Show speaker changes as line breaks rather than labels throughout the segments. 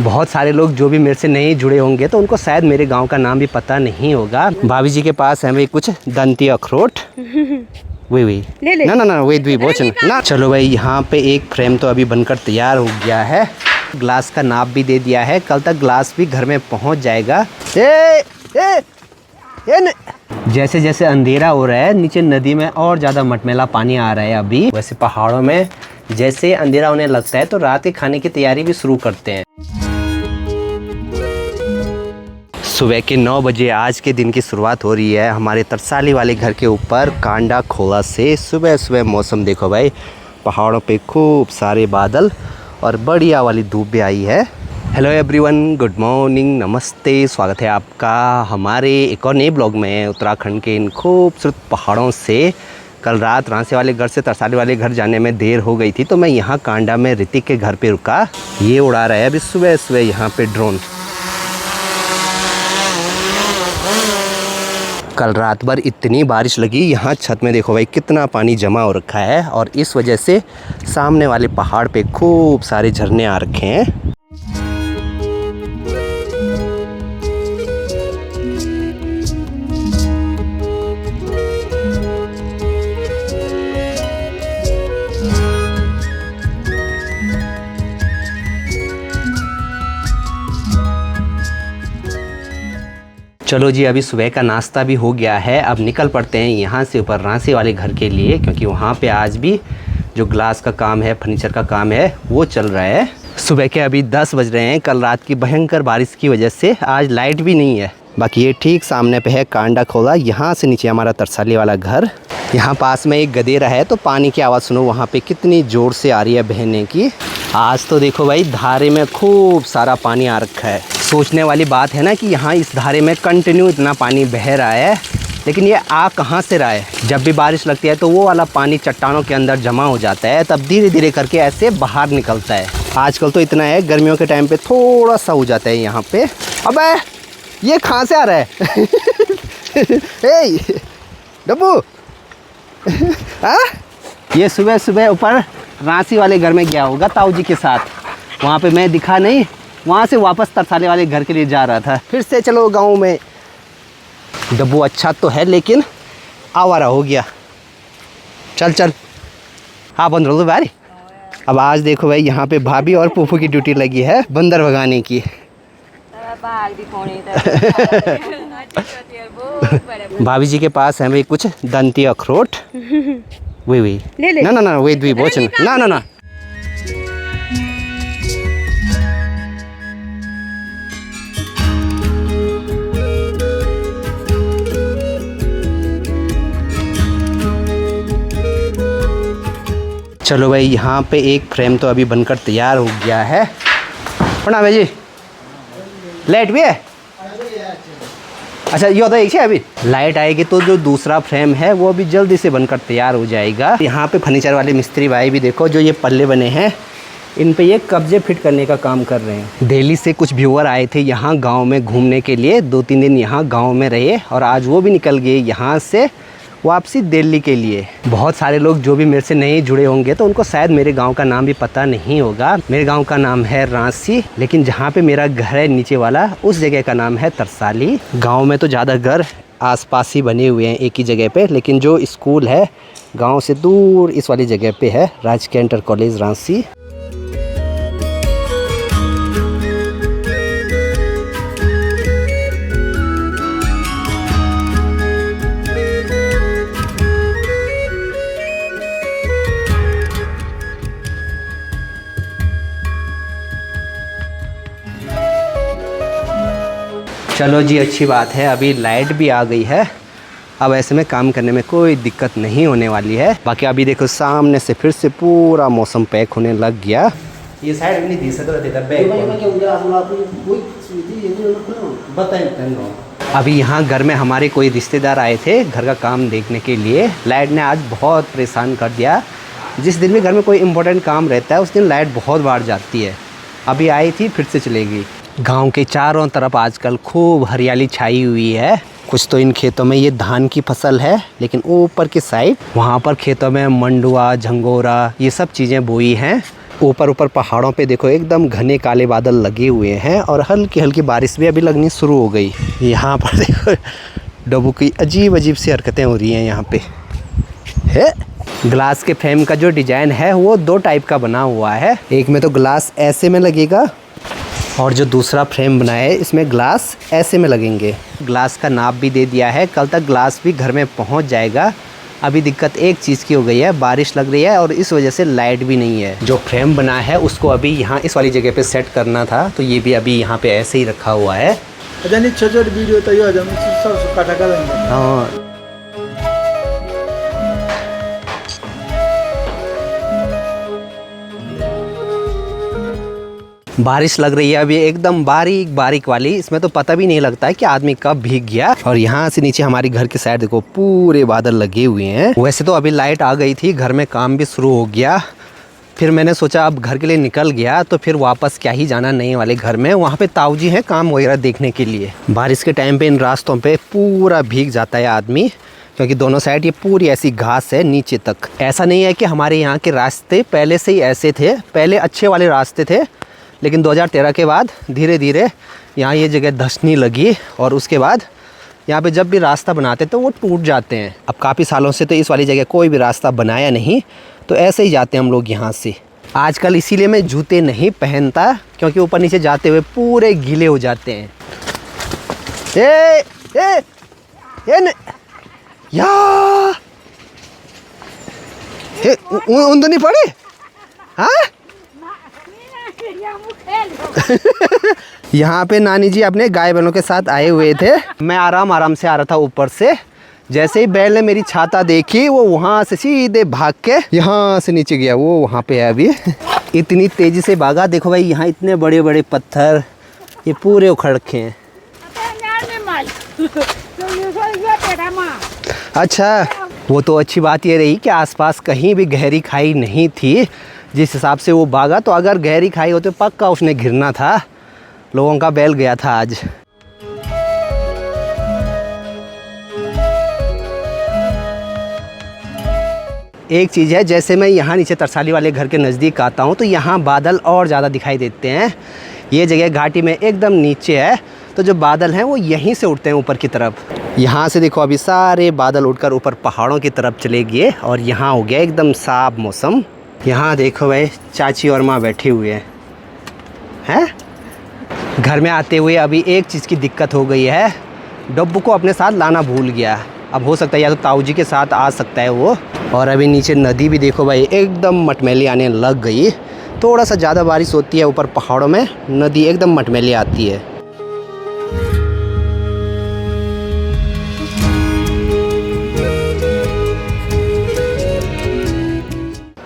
बहुत सारे लोग जो भी मेरे से नहीं जुड़े होंगे तो उनको शायद मेरे गांव का नाम भी पता नहीं होगा। भाभी जी के पास है भाई कुछ दंती अखरोट। वही ना ना ना वही वोचन ना। चलो भाई, यहाँ पे एक फ्रेम तो अभी बनकर तैयार हो गया है। ग्लास का नाप भी दे दिया है, कल तक ग्लास भी घर में पहुँच जाएगा। जैसे जैसे अंधेरा हो रहा है नीचे नदी में और ज़्यादा मटमैला पानी आ रहा है। अभी वैसे पहाड़ों में जैसे अंधेरा होने लगता है तो रात के खाने की तैयारी भी शुरू करते हैं। सुबह के 9 बजे आज के दिन की शुरुआत हो रही है हमारे तरसाली वाले घर के ऊपर कांडा खोला से। सुबह सुबह मौसम देखो भाई, पहाड़ों पे खूब सारे बादल और बढ़िया वाली धूप भी आई है। हेलो एवरीवन, गुड मॉर्निंग, नमस्ते, स्वागत है आपका हमारे एक और नए ब्लॉग में उत्तराखंड के इन खूबसूरत पहाड़ों से। कल रात रांसी वाले घर से तरसाली वाले घर जाने में देर हो गई थी तो मैं यहाँ कांडा में ऋतिक के घर पे रुका। ये उड़ा रहा है अभी सुबह सुबह यहाँ पे ड्रोन। कल रात भर इतनी बारिश लगी, यहाँ छत में देखो भाई कितना पानी जमा हो रखा है और इस वजह से सामने वाले पहाड़ पे खूब सारे झरने आ रखे हैं। चलो जी, अभी सुबह का नाश्ता भी हो गया है। अब निकल पड़ते हैं यहाँ से ऊपर रांसी वाले घर के लिए, क्योंकि वहाँ पे आज भी जो ग्लास का काम है, फर्नीचर का काम है, वो चल रहा है। सुबह के अभी 10 बज रहे हैं। कल रात की भयंकर बारिश की वजह से आज लाइट भी नहीं है। बाकी ये ठीक सामने पे है कांडा खोला, यहाँ से नीचे हमारा तरसाली वाला घर। यहाँ पास में एक गदेरा है तो पानी की आवाज़ सुनो वहाँ पे कितनी ज़ोर से आ रही है बहने की। आज तो देखो भाई धारे में खूब सारा पानी आ रखा है। सोचने वाली बात है ना कि यहाँ इस धारे में कंटिन्यू इतना पानी बह रहा है, लेकिन ये आ कहाँ से रहा है। जब भी बारिश लगती है तो वो वाला पानी चट्टानों के अंदर जमा हो जाता है, तब धीरे धीरे करके ऐसे बाहर निकलता है। आजकल तो इतना है, गर्मियों के टाइम पे थोड़ा सा हो जाता है यहाँ पे। अबे ये कहाँ से आ रहा है? डब्बू ये सुबह सुबह ऊपर रांसी वाले घर में गया होगा ताऊ जी के साथ। वहाँ पे मैं दिखा नहीं, वहाँ से वापस तरसाली वाले घर के लिए जा रहा था। फिर से चलो गांव में। डब्बू अच्छा तो है लेकिन आवारा हो गया। चल चल, हाँ बंद रो भाई। अब आज देखो भाई यहाँ पे भाभी और फूफू की ड्यूटी लगी है बंदर भगाने की। भाभी जी के पास है भाई कुछ दंती अखरोट। वही ना ना ना वही वोचन ना ना ना। चलो भाई, यहाँ पे एक फ्रेम तो अभी बनकर तैयार हो गया है। प्रणाम भाई जी, लाइट भी है? अच्छा ये होता है एक अभी लाइट आएगी तो जो दूसरा फ्रेम है वो भी जल्दी से बनकर तैयार हो जाएगा। यहाँ पे फर्नीचर वाले मिस्त्री भाई भी देखो, जो ये पल्ले बने हैं इन पे ये कब्जे फिट करने का काम कर रहे हैं। दिल्ली से कुछ व्यूअर आए थे यहाँ गांव में घूमने के लिए, 2-3 दिन यहाँ गांव में रहे और आज वो भी निकल गए यहाँ से वापसी दिल्ली के लिए। बहुत सारे लोग जो भी मेरे से नहीं जुड़े होंगे तो उनको शायद मेरे गांव का नाम भी पता नहीं होगा। मेरे गांव का नाम है रांसी, लेकिन जहां पे मेरा घर है नीचे वाला उस जगह का नाम है तरसाली। गांव में तो ज़्यादा घर आसपास ही बने हुए हैं एक ही जगह पे, लेकिन जो स्कूल है गाँव से दूर इस वाली जगह पे है, राजकीय इंटर कॉलेज रांसी। चलो जी, अच्छी बात है, अभी लाइट भी आ गई है। अब ऐसे में काम करने में कोई दिक्कत नहीं होने वाली है। बाकी अभी देखो सामने से फिर से पूरा मौसम पैक होने लग गया। ये साइड में नहीं दी सकता अभी यहाँ घर में हमारे कोई रिश्तेदार आए थे घर का काम देखने के लिए। लाइट ने आज बहुत परेशान कर दिया। जिस दिन भी घर में कोई इम्पोर्टेंट काम रहता है उस दिन लाइट बहुत बार जाती है। अभी आई थी फिर से चलेगी। गांव के चारों तरफ आजकल खूब हरियाली छाई हुई है। कुछ तो इन खेतों में ये धान की फसल है, लेकिन ऊपर की साइड वहाँ पर खेतों में मंडुआ, झंगोरा ये सब चीज़ें बोई हैं। ऊपर ऊपर पहाड़ों पे देखो एकदम घने काले बादल लगे हुए हैं और हल्की हल्की बारिश भी अभी लगनी शुरू हो गई। यहाँ पर देखो डब्बू की अजीब अजीब सी हरकतें हो रही हैं यहाँ पे है। ग्लास के फ्रेम का जो डिज़ाइन है वो 2 टाइप का बना हुआ है। एक में तो ग्लास ऐसे में लगेगा और जो दूसरा फ्रेम बनाया है इसमें ग्लास ऐसे में लगेंगे। ग्लास का नाप भी दे दिया है, कल तक ग्लास भी घर में पहुंच जाएगा। अभी दिक्कत एक चीज़ की हो गई है, बारिश लग रही है और इस वजह से लाइट भी नहीं है। जो फ्रेम बना है उसको अभी यहाँ इस वाली जगह पे सेट करना था, तो ये भी अभी यहाँ पे ऐसे ही रखा हुआ है। हाँ बारिश लग रही है अभी एकदम बारीक बारीक वाली, इसमें तो पता भी नहीं लगता है कि आदमी कब भीग गया। और यहाँ से नीचे हमारी घर की साइड देखो पूरे बादल लगे हुए हैं। वैसे तो अभी लाइट आ गई थी, घर में काम भी शुरू हो गया। फिर मैंने सोचा अब घर के लिए निकल गया तो फिर वापस क्या ही जाना नए वाले घर में, वहाँ पे ताऊजी हैं काम वगैरह देखने के लिए। बारिश के टाइम पे इन रास्तों पे पूरा भीग जाता है आदमी, क्योंकि दोनों साइड ये पूरी ऐसी घास है नीचे तक। ऐसा नहीं है कि हमारे यहाँ के रास्ते पहले से ही ऐसे थे, पहले अच्छे वाले रास्ते थे, लेकिन 2013 के बाद धीरे धीरे यहाँ ये जगह धंसने लगी और उसके बाद यहाँ पे जब भी रास्ता बनाते तो वो टूट जाते हैं। अब काफ़ी सालों से तो इस वाली जगह कोई भी रास्ता बनाया नहीं, तो ऐसे ही जाते हैं हम लोग यहाँ से। आजकल इसीलिए मैं जूते नहीं पहनता, क्योंकि ऊपर नीचे जाते हुए पूरे गीले हो जाते हैं। उन तो नहीं पड़े हाँ। यहाँ पे नानी जी अपने गाय बैलों के साथ आए हुए थे। मैं आराम से आ रहा था ऊपर से, जैसे ही बैल ने मेरी छाता देखी वो वहाँ से सीधे भाग के यहाँ से नीचे गया। वो वहाँ पे है अभी। इतनी तेज़ी से भागा, देखो भाई यहाँ इतने बड़े बड़े पत्थर ये पूरे उखड़ रखे हैं। अच्छा वो तो अच्छी बात ये रही कि आसपास कहीं भी गहरी खाई नहीं थी, जिस हिसाब से वो भागा। तो अगर गहरी खाई होती पक्का उसने गिरना था। लोगों का बैल गया था आज। एक चीज़ है, जैसे मैं यहाँ नीचे तरसाली वाले घर के नज़दीक आता हूँ तो यहाँ बादल और ज़्यादा दिखाई देते हैं। ये जगह घाटी में एकदम नीचे है, तो जो बादल हैं वो यहीं से उठते हैं ऊपर की तरफ। यहाँ से देखो अभी सारे बादल उठकर ऊपर पहाड़ों की तरफ चले गए और यहाँ हो गया एकदम साफ मौसम। यहाँ देखो भाई चाची और माँ बैठे हुए हैं। घर में आते हुए अभी एक चीज़ की दिक्कत हो गई है, डब्बू को अपने साथ लाना भूल गया। अब हो सकता है या तो ताऊ जी के साथ आ सकता है वो। और अभी नीचे नदी भी देखो भाई एकदम मटमैली आने लग गई। थोड़ा सा ज़्यादा बारिश होती है ऊपर पहाड़ों में, नदी एकदम मटमैली आती है।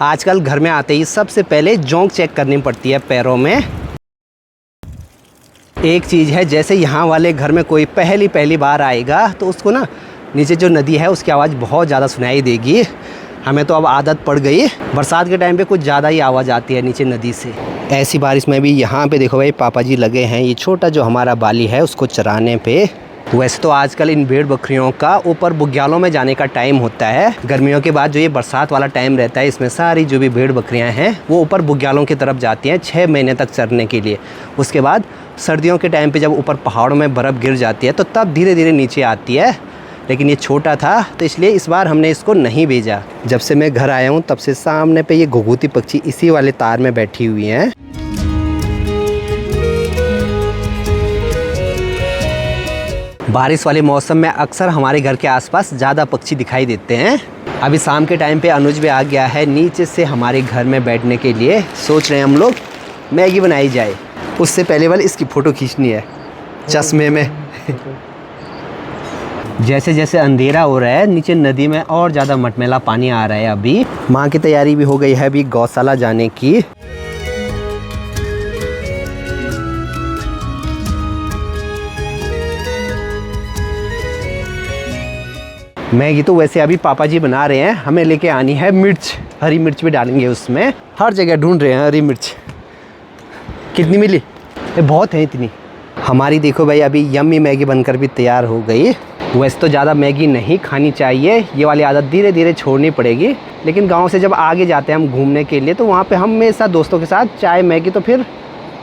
आजकल घर में आते ही सबसे पहले जोंक चेक करनी पड़ती है पैरों में। एक चीज़ है, जैसे यहाँ वाले घर में कोई पहली बार आएगा तो उसको ना नीचे जो नदी है उसकी आवाज़ बहुत ज़्यादा सुनाई देगी। हमें तो अब आदत पड़ गई, बरसात के टाइम पे कुछ ज़्यादा ही आवाज़ आती है नीचे नदी से। ऐसी बारिश में भी यहाँ पे देखो भाई पापा जी लगे हैं ये छोटा जो हमारा बाली है उसको चराने पे। वैसे तो आजकल इन भेड़ बकरियों का ऊपर बुग्यालों में जाने का टाइम होता है। गर्मियों के बाद जो ये बरसात वाला टाइम रहता है इसमें सारी जो भी भेड़ बकरियां हैं वो ऊपर बुग्यालों की तरफ जाती हैं 6 महीने तक चरने के लिए। उसके बाद सर्दियों के टाइम पे जब ऊपर पहाड़ों में बर्फ़ गिर जाती है तो तब धीरे धीरे नीचे आती है। लेकिन ये छोटा था तो इसलिए इस बार हमने इसको नहीं भेजा। जब से मैं घर आया हूँ तब से सामने पे ये घुघुती पक्षी इसी वाले तार में बैठी हुई हैं। बारिश वाले मौसम में अक्सर हमारे घर के आसपास ज़्यादा पक्षी दिखाई देते हैं। अभी शाम के टाइम पे अनुज भी आ गया है नीचे से हमारे घर में बैठने के लिए। सोच रहे हैं हम लोग मैगी बनाई जाए, उससे पहले वाले इसकी फ़ोटो खींचनी है चश्मे में। जैसे जैसे अंधेरा हो रहा है नीचे नदी में और ज़्यादा मटमैला पानी आ रहा है। अभी माँ की तैयारी भी हो गई है अभी गौशाला जाने की। मैगी तो वैसे अभी पापा जी बना रहे हैं, हमें लेके आनी है मिर्च, हरी मिर्च भी डालेंगे उसमें। हर जगह ढूंढ रहे हैं हरी मिर्च। कितनी मिली? ये बहुत है इतनी। हमारी देखो भाई अभी यम्मी मैगी बनकर भी तैयार हो गई। वैसे तो ज़्यादा मैगी नहीं खानी चाहिए, ये वाली आदत धीरे धीरे छोड़नी पड़ेगी। लेकिन गांव से जब आगे जाते हैं हम घूमने के लिए तो वहाँ पे हम हमेशा दोस्तों के साथ चाय मैगी तो फिर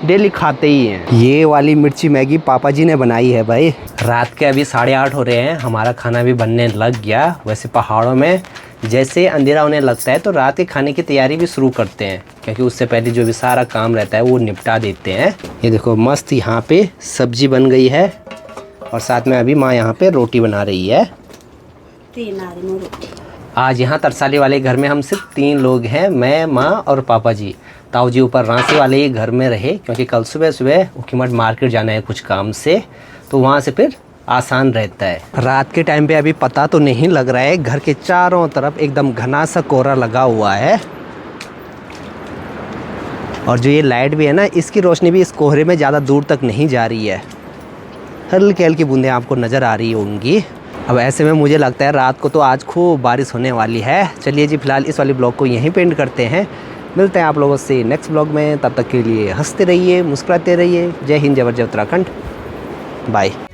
डेली खाते ही हैं। ये वाली मिर्ची मैगी पापा जी ने बनाई है भाई। रात के अभी 8:30 हो रहे हैं, हमारा खाना भी बनने लग गया। वैसे पहाड़ों में जैसे अंधेरा होने लगता है तो रात के खाने की तैयारी भी शुरू करते हैं, क्योंकि उससे पहले जो भी सारा काम रहता है वो निपटा देते हैं। ये देखो मस्त यहाँ पे सब्जी बन गई है और साथ में अभी माँ यहाँ पे रोटी बना रही है। आज यहाँ तरसाली वाले घर में हम सिर्फ 3 लोग हैं, मैं, माँ और पापा जी। ताऊ जी ऊपर रांसी वाले ही घर में रहे, क्योंकि कल सुबह सुबह उखीमठ मार्केट जाना है कुछ काम से, तो वहाँ से फिर आसान रहता है। रात के टाइम पे अभी पता तो नहीं लग रहा है, घर के चारों तरफ एकदम घना सा कोहरा लगा हुआ है। और जो ये लाइट भी है ना, इसकी रोशनी भी इस कोहरे में ज़्यादा दूर तक नहीं जा रही है, हल्की हल्की बूंदें आपको नज़र आ रही होंगी। अब ऐसे में मुझे लगता है रात को तो आज खूब बारिश होने वाली है। चलिए जी फिलहाल इस वाली ब्लॉग को यहीं पे एंड करते हैं। मिलते हैं आप लोगों से नेक्स्ट ब्लॉग में, तब तक के लिए हंसते रहिए, मुस्कुराते रहिए। जय हिंद, जय उत्तराखंड, बाय।